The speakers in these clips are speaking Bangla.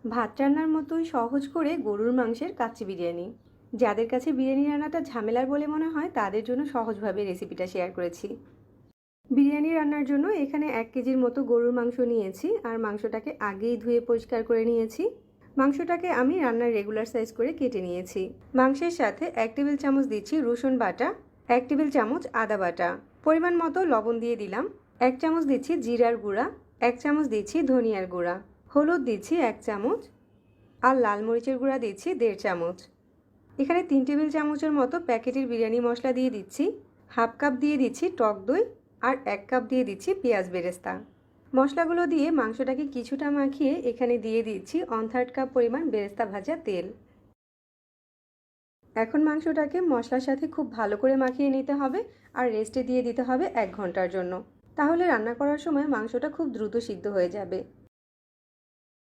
ভাত রান্নার মতোই সহজ করে গরুর মাংসের কাচ্চি বিরিয়ানি। যাদের কাছে বিরিয়ানি রান্নাটা ঝামেলার বলে মনে হয় তাদের জন্য সহজভাবে রেসিপিটা শেয়ার করেছি। বিরিয়ানি রান্নার জন্য এখানে 1 কেজির মতো গরুর মাংস নিয়েছি আর মাংসটাকে আগেই ধুয়ে পরিষ্কার করে নিয়েছি। মাংসটাকে আমি রান্নার রেগুলার সাইজ করে কেটে নিয়েছি। মাংসের সাথে 1 টেবিল চামচ দিচ্ছি রসুন বাটা, 1 টেবিল চামচ আদা বাটা, পরিমাণ মতো লবণ দিয়ে দিলাম, 1 চামচ দিচ্ছি জিরার গুঁড়া, 1 চামচ দিচ্ছি ধনিয়ার গুঁড়া, হলুদ দিচ্ছি 1 চামচ আর লাল মরিচের গুঁড়া দিচ্ছি 1.5 চামচ। এখানে 3 টেবিল চামচের মতো প্যাকেটের বিরিয়ানি মশলা দিয়ে দিচ্ছি, হাফ কাপ দিয়ে দিচ্ছি টক দই আর 1 কাপ দিয়ে দিচ্ছি পেঁয়াজ বেরেস্তা। মশলাগুলো দিয়ে মাংসটাকে কিছুটা মাখিয়ে এখানে দিয়ে দিচ্ছি 1/3 কাপ পরিমাণ বেরেস্তা ভাজা তেল। এখন মাংসটাকে মশলার সাথে খুব ভালো করে মাখিয়ে নিতে হবে আর রেস্টে দিয়ে দিতে হবে 1 ঘন্টার জন্য। তাহলে রান্না করার সময় মাংসটা খুব দ্রুত সিদ্ধ হয়ে যাবে।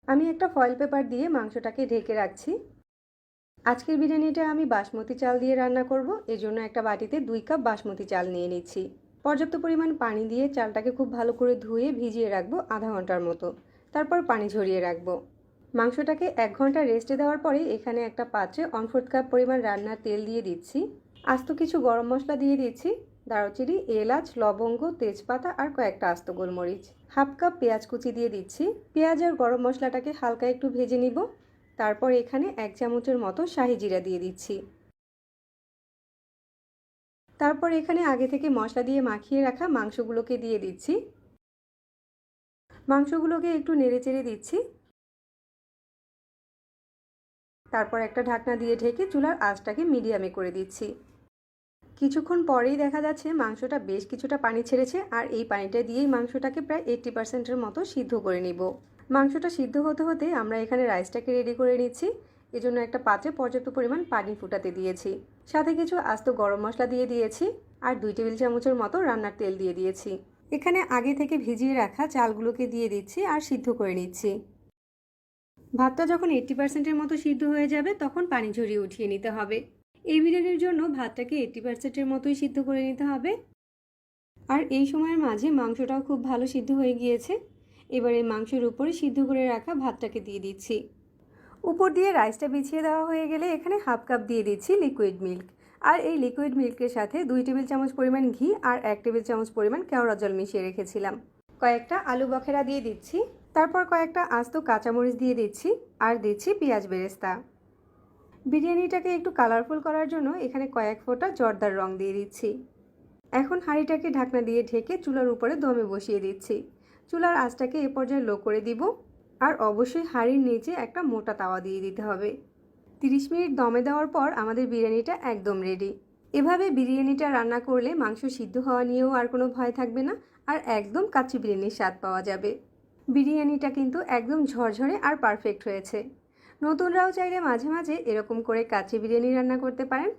আমি একটা ফয়েল পেপার দিয়ে মাংসটাকে ঢেকে রাখছি। আজকের বিরিয়ানিটা আমি বাসমতি চাল দিয়ে রান্না করব, এজন্য একটা বাটিতে 2 কাপ বাসমতি চাল নিয়ে নিচ্ছি। পর্যাপ্ত পরিমাণ পানি দিয়ে চালটাকে খুব ভালো করে ধুয়ে ভিজিয়ে রাখবো আধা ঘন্টার মতো, তারপর পানি ঝরিয়ে রাখবো। মাংসটাকে 1 ঘন্টা রেস্টে দেওয়ার পরে এখানে একটা পাত্রে 1/4 কাপ পরিমাণ রান্নার তেল দিয়ে দিচ্ছি। আস্ত কিছু গরম মশলা দিয়ে দিচ্ছি, দারুচিনি, এলাচ, লবঙ্গ, তেজপাতা আর কয়েকটা আস্ত গোলমরিচ। হাফ কাপ পেঁয়াজ কুচি দিয়ে দিচ্ছি। পেঁয়াজ আর গরম মশলাটাকে হালকা একটু ভেজে নিব। তারপর এখানে 1 চামচের মতো শাহি জিরা দিয়ে দিচ্ছি। তারপর এখানে আগে থেকে মশলা দিয়ে মাখিয়ে রাখা মাংসগুলোকে দিয়ে দিচ্ছি। মাংসগুলোকে একটু নেড়েচেড়ে দিচ্ছি। তারপর একটা ঢাকনা দিয়ে ঢেকে চুলার আঁচটাকে মিডিয়ামে করে দিচ্ছি। কিছুক্ষণ পরেই দেখা যাচ্ছে মাংসটা বেশ কিছুটা পানি ছেড়েছে আর এই পানিটা দিয়েই মাংসটাকে প্রায় 80%-এর মতো সিদ্ধ করে নিব। মাংসটা সিদ্ধ হতে হতে আমরা এখানে রাইসটাকে রেডি করে নিচ্ছি। এজন্য একটা পাত্রে পর্যাপ্ত পরিমাণ পানি ফুটাতে দিয়েছি, সাথে কিছু আস্ত গরম মশলা দিয়ে দিয়েছি আর 2 টেবিল চামচের মতো রান্নার তেল দিয়ে দিয়েছি। এখানে আগে থেকে ভিজিয়ে রাখা চালগুলোকে দিয়ে দিচ্ছি আর সিদ্ধ করে নিচ্ছি। ভাতটা যখন 80%-এর মতো সিদ্ধ হয়ে যাবে তখন পানি ঝরিয়ে উঠিয়ে নিতে হবে। এই বিরিয়ানির জন্য ভাতটাকে 80%-এর মতোই সিদ্ধ করে নিতে হবে। আর এই সময়ের মাঝে মাংসটাও খুব ভালো সিদ্ধ হয়ে গিয়েছে। এবার এই মাংসের উপরে সিদ্ধ করে রাখা ভাতটাকে দিয়ে দিচ্ছি। উপর দিয়ে রাইসটা বিছিয়ে দেওয়া হয়ে গেলে এখানে হাফ কাপ দিয়ে দিচ্ছি লিকুইড মিল্ক। আর এই লিকুইড মিল্কের সাথে 2 টেবিল চামচ পরিমাণ ঘি আর 1 টেবিল চামচ পরিমাণ কেওড়া জল মিশিয়ে রেখেছিলাম। কয়েকটা আলু বখেরা দিয়ে দিচ্ছি, তারপর কয়েকটা আস্ত কাঁচামরিচ দিয়ে দিচ্ছি আর দিচ্ছি পেঁয়াজ বেরেস্তা। বিরিয়ানিটাকে একটু কালারফুল করার জন্য এখানে কয়েক ফোঁটা জর্দার রং দিয়ে দিচ্ছি। এখন হাঁড়িটাকে ঢাকনা দিয়ে ঢেকে চুলার উপরে দমে বসিয়ে দিচ্ছি। চুলার আঁচটাকে এ পর্যায়ে লো করে দিব আর অবশ্যই হাঁড়ির নিচে একটা মোটা তাওয়া দিয়ে দিতে হবে। 30 মিনিট দমে দেওয়ার পর আমাদের বিরিয়ানিটা একদম রেডি। এভাবে বিরিয়ানিটা রান্না করলে মাংস সিদ্ধ হওয়া নিয়েও আর কোনো ভয় থাকবে না আর একদম কাচ্চি বিরিয়ানির স্বাদ পাওয়া যাবে। বিরিয়ানিটা কিন্তু একদম ঝরঝরে আর পারফেক্ট হয়েছে। নতুনরাও চাইলে মাঝে মাঝে এরকম করে কাচ্চি বিরিয়ানি রান্না করতে পারেন।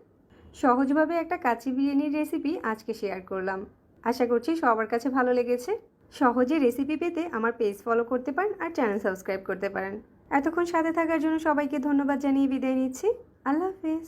সহজভাবে একটা কাচ্চি বিরিয়ানির রেসিপি আজকে শেয়ার করলাম। আশা করছি সবার কাছে ভালো লেগেছে। সহজে রেসিপি পেতে আমার পেজ ফলো করতে পারেন আর চ্যানেল সাবস্ক্রাইব করতে পারেন। এতক্ষণ সাথে থাকার জন্য সবাইকে ধন্যবাদ জানিয়ে বিদায় নিচ্ছি। আল্লাহ হাফেজ।